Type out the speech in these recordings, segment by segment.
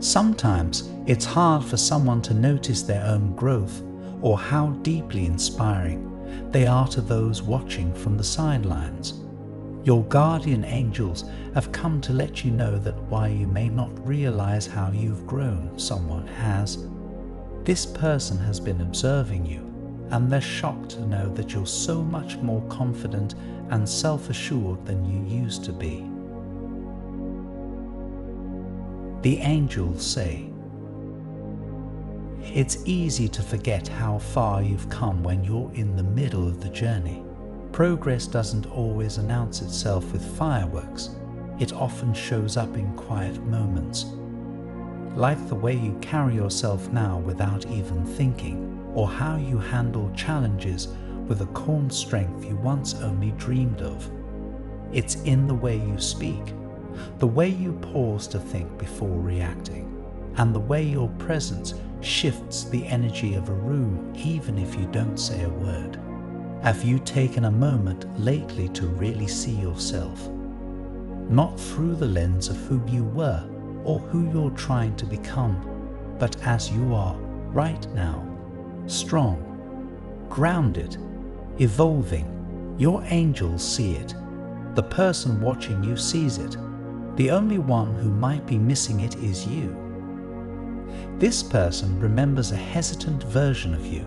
Sometimes it's hard for someone to notice their own growth or how deeply inspiring they are to those watching from the sidelines. Your guardian angels have come to let you know that while you may not realize how you've grown, someone has. This person has been observing you, and they're shocked to know that you're so much more confident and self-assured than you used to be. The angels say, it's easy to forget how far you've come when you're in the middle of the journey. Progress doesn't always announce itself with fireworks. It often shows up in quiet moments. Like the way you carry yourself now without even thinking, or how you handle challenges with a calm strength you once only dreamed of. It's in the way you speak, the way you pause to think before reacting, and the way your presence shifts the energy of a room even if you don't say a word. Have you taken a moment lately to really see yourself? Not through the lens of who you were or who you're trying to become, but as you are right now, strong, grounded, evolving. Your angels see it. The person watching you sees it. The only one who might be missing it is you. This person remembers a hesitant version of you,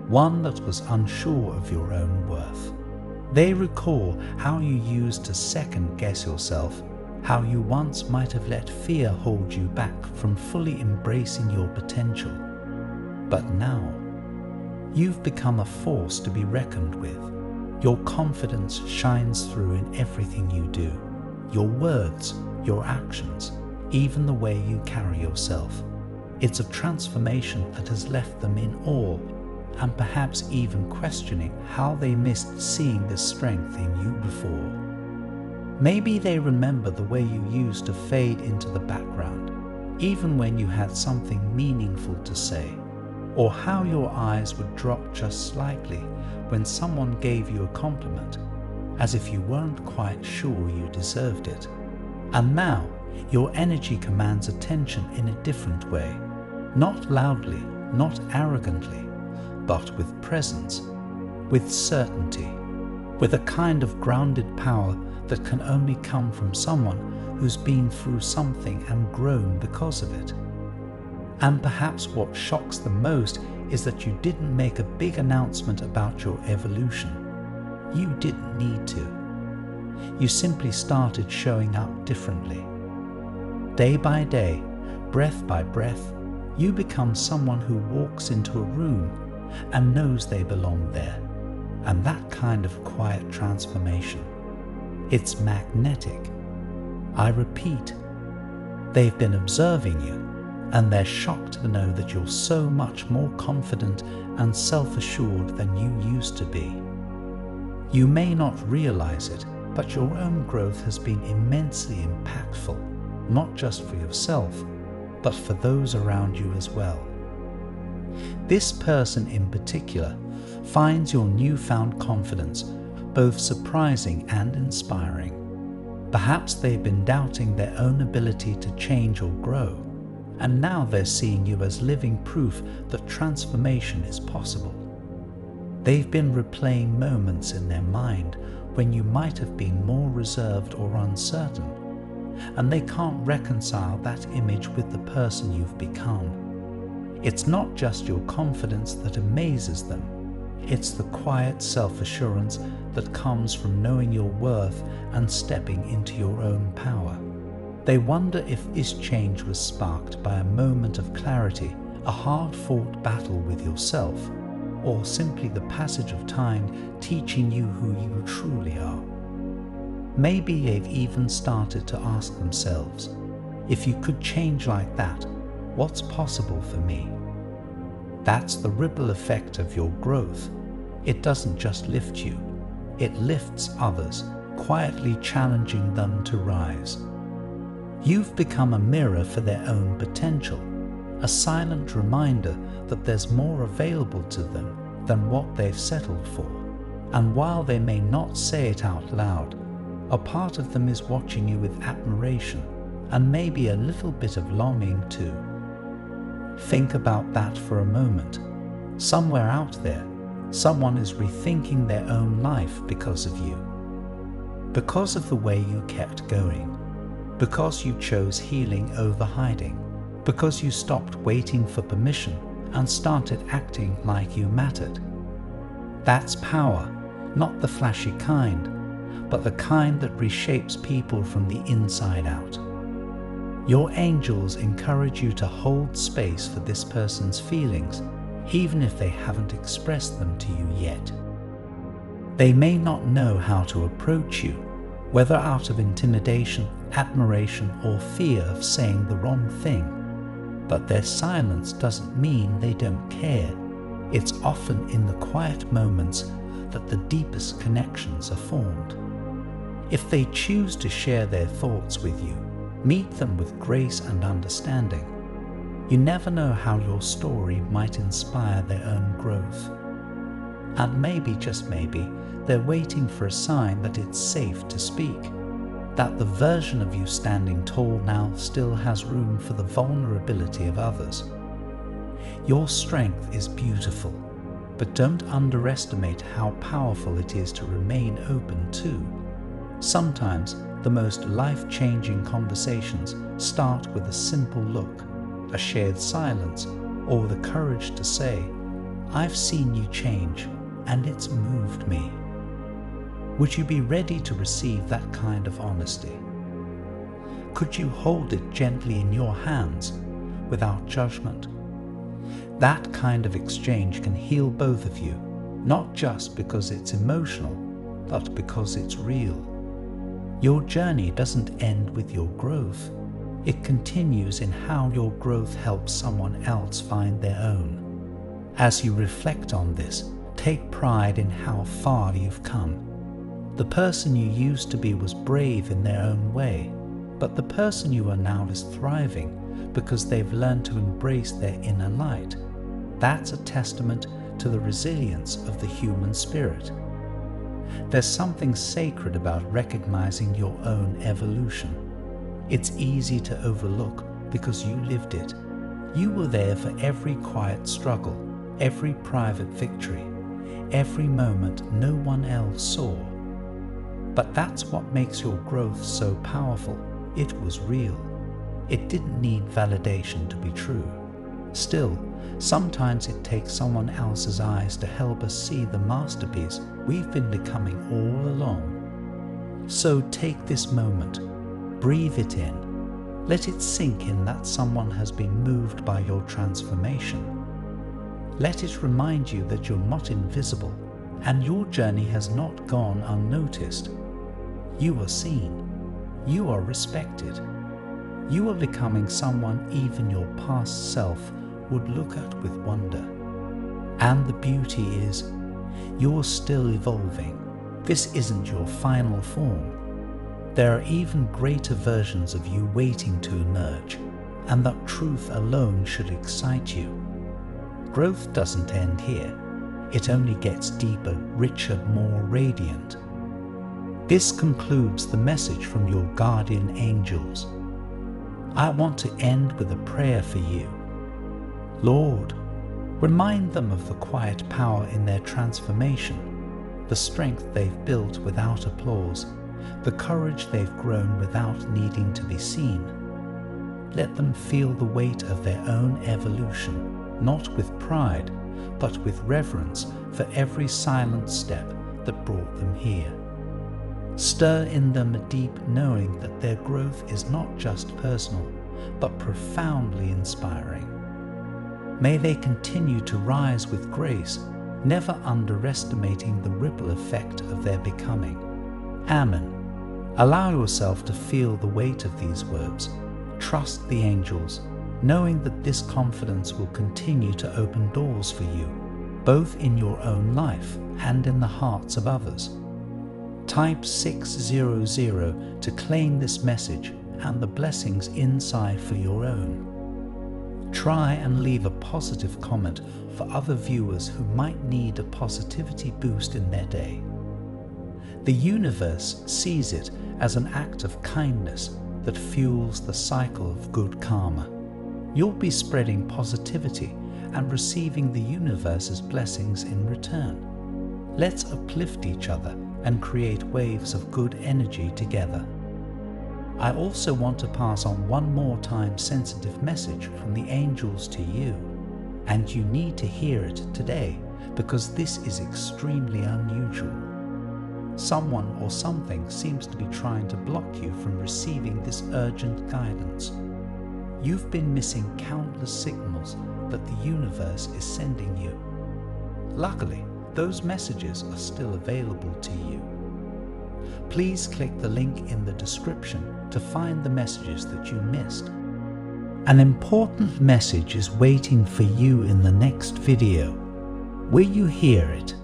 one that was unsure of your own worth. They recall how you used to second-guess yourself, how you once might have let fear hold you back from fully embracing your potential. But now, you've become a force to be reckoned with. Your confidence shines through in everything you do, your words, your actions, even the way you carry yourself. It's a transformation that has left them in awe, and perhaps even questioning how they missed seeing this strength in you before. Maybe they remember the way you used to fade into the background, even when you had something meaningful to say, or how your eyes would drop just slightly when someone gave you a compliment, as if you weren't quite sure you deserved it. And now, your energy commands attention in a different way, not loudly, not arrogantly, but with presence, with certainty, with a kind of grounded power that can only come from someone who's been through something and grown because of it. And perhaps what shocks the most is that you didn't make a big announcement about your evolution. You didn't need to. You simply started showing up differently. Day by day, breath by breath, you become someone who walks into a room and knows they belong there. And that kind of quiet transformation, it's magnetic. I repeat, they've been observing you, and they're shocked to know that you're so much more confident and self-assured than you used to be. You may not realize it, but your own growth has been immensely impactful, not just for yourself, but for those around you as well. This person in particular finds your newfound confidence both surprising and inspiring. Perhaps they've been doubting their own ability to change or grow, and now they're seeing you as living proof that transformation is possible. They've been replaying moments in their mind when you might have been more reserved or uncertain, and they can't reconcile that image with the person you've become. It's not just your confidence that amazes them, it's the quiet self-assurance that comes from knowing your worth and stepping into your own power. They wonder if this change was sparked by a moment of clarity, a hard-fought battle with yourself, or simply the passage of time teaching you who you truly are. Maybe they've even started to ask themselves, if you could change like that, what's possible for me? That's the ripple effect of your growth. It doesn't just lift you, it lifts others, quietly challenging them to rise. You've become a mirror for their own potential, a silent reminder that there's more available to them than what they've settled for. And while they may not say it out loud, a part of them is watching you with admiration, and maybe a little bit of longing too. Think about that for a moment. Somewhere out there, someone is rethinking their own life because of you. Because of the way you kept going. Because you chose healing over hiding. Because you stopped waiting for permission and started acting like you mattered. That's power, not the flashy kind, but the kind that reshapes people from the inside out. Your angels encourage you to hold space for this person's feelings, even if they haven't expressed them to you yet. They may not know how to approach you, whether out of intimidation, admiration, or fear of saying the wrong thing, but their silence doesn't mean they don't care. It's often in the quiet moments that the deepest connections are formed. If they choose to share their thoughts with you, meet them with grace and understanding. You never know how your story might inspire their own growth. And maybe, just maybe, they're waiting for a sign that it's safe to speak, that the version of you standing tall now still has room for the vulnerability of others. Your strength is beautiful, but don't underestimate how powerful it is to remain open too. Sometimes the most life-changing conversations start with a simple look, a shared silence, or the courage to say, "I've seen you change, and it's moved me." Would you be ready to receive that kind of honesty? Could you hold it gently in your hands, without judgment? That kind of exchange can heal both of you, not just because it's emotional, but because it's real. Your journey doesn't end with your growth. It continues in how your growth helps someone else find their own. As you reflect on this, take pride in how far you've come. The person you used to be was brave in their own way, but the person you are now is thriving because they've learned to embrace their inner light. That's a testament to the resilience of the human spirit. There's something sacred about recognizing your own evolution. It's easy to overlook because you lived it. You were there for every quiet struggle, every private victory, every moment no one else saw. But that's what makes your growth so powerful. It was real. It didn't need validation to be true. Still, sometimes it takes someone else's eyes to help us see the masterpiece we've been becoming all along. So take this moment, breathe it in, let it sink in that someone has been moved by your transformation. Let it remind you that you're not invisible and your journey has not gone unnoticed. You are seen, you are respected. You are becoming someone even your past self would look at with wonder. And the beauty is, you're still evolving. This isn't your final form. There are even greater versions of you waiting to emerge, and that truth alone should excite you. Growth doesn't end here. It only gets deeper, richer, more radiant. This concludes the message from your guardian angels. I want to end with a prayer for you. Lord, remind them of the quiet power in their transformation, the strength they've built without applause, the courage they've grown without needing to be seen. Let them feel the weight of their own evolution, not with pride, but with reverence for every silent step that brought them here. Stir in them a deep knowing that their growth is not just personal, but profoundly inspiring. May they continue to rise with grace, never underestimating the ripple effect of their becoming. Amen. Allow yourself to feel the weight of these words. Trust the angels, knowing that this confidence will continue to open doors for you, both in your own life and in the hearts of others. Type 600 to claim this message and the blessings inside for your own. Try and leave a positive comment for other viewers who might need a positivity boost in their day. The universe sees it as an act of kindness, that fuels the cycle of good karma. You'll be spreading positivity and receiving the universe's blessings in return. Let's uplift each other and create waves of good energy together. I also want to pass on one more time-sensitive message from the angels to you, and you need to hear it today because this is extremely unusual. Someone or something seems to be trying to block you from receiving this urgent guidance. You've been missing countless signals that the universe is sending you. Luckily, those messages are still available to you. Please click the link in the description to find the messages that you missed. An important message is waiting for you in the next video. Will you hear it?